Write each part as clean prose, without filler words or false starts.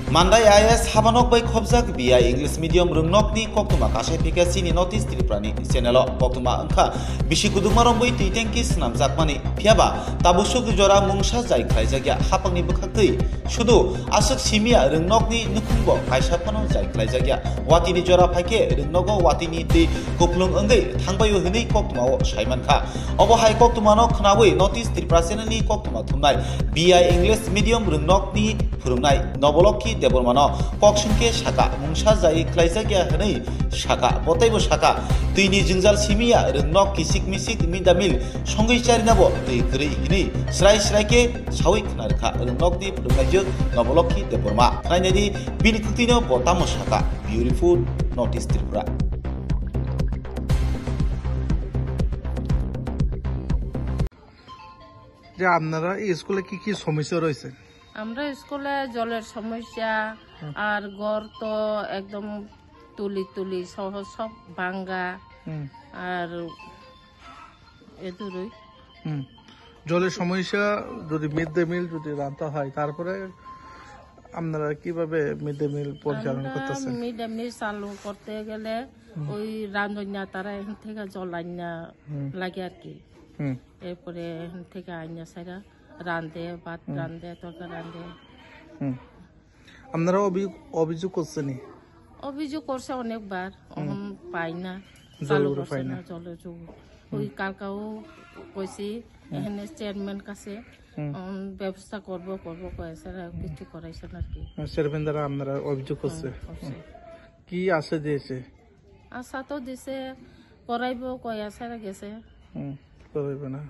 Mandai IS habanok bai khobjak BI English medium rungnokni koktuma kasai PKC notice triprani channel koktuma angkha bisi kudungmarong bai tuitengki snamjakmani phiaba tabusuk jora mungsa jai khlaijagya hapangni bukhaktui sudu asuk simia rungnokni nukhungbo kaisa phano jai khlaijagya watini jora phaike rungnogo watini ti kuplung angai thangbayu hini koktuma saimankha obo hai koktuma no khnawui notice tripra channel ni koktuma thumnai BI English medium rungnokni phurungnai nobolokki debormano koksungke saka mungsa jai khlaijagya hini saka botaibo saka tuini jingjal simia rungnok kisik misik midamil songoi charinabo tui gri hini srai sraike sawi khnarkha rungnokni phurungnaijuk nobolokki deborma khlainadi bini kuktino botamo saka beautiful notice tripura যে আপনারা এই স্কুলে কি কি সমস্যা রয়েছে? আমরা স্কুলে জলের সমস্যা আর ঘর তো একদম তুলি তুলি সহ সব ভাঙ্গা আর এদুরই জলের সমস্যা যদি মিড ডে মিল যদি রান্না হয় তারপরে আপনারা কিভাবে মিড ডে মিল পরিচালনা করতেছেন? মিড ডে মিল চালু করতে গেলে ওই রান্ধনা তারা এখান থেকে জল আইনা লাগে আর কি এরপরে এখান থেকে আইনা সাইরা রান্ধে ভাত রান্ধে তরকারি রান্ধে আপনারা অভিযোগ করছেন? অভিযোগ করছে অনেকবার পাই না চালু করছে না জলের যোগ ওই কালকাও কইছি এখানে চেয়ারম্যান কাছে ব্যবস্থা করবো কয়েছে কিছু করাইছে না আর কি চেয়ারম্যান দ্বারা আপনারা অভিযোগ করছে কি আশা দিয়েছে? আশা তো দিছে করাইবো কয় আশা গেছে করাইবে না।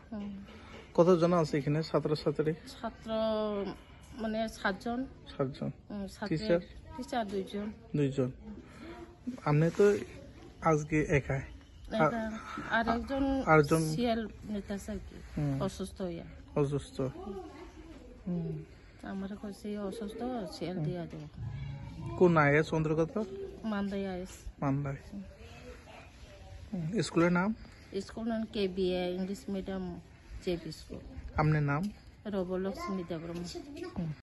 কতজন আছে এখানে ছাত্রছাত্রী? ছাত্র মানে 7 জন টিচার 2 আপনি তো আজকে একাই আর একজন সিএল নিতেছে কি অসুস্থ আমার কাছে অসুস্থ সিএল দিয়া দেব। কোন আইএস অন্তর্গত? মান্দাই আইএস। মান্দাই। স্কুলের নাম? স্কুল নাম kVA English medium JP school. আপনার নাম? রবলক্ষ্মী দেবরম।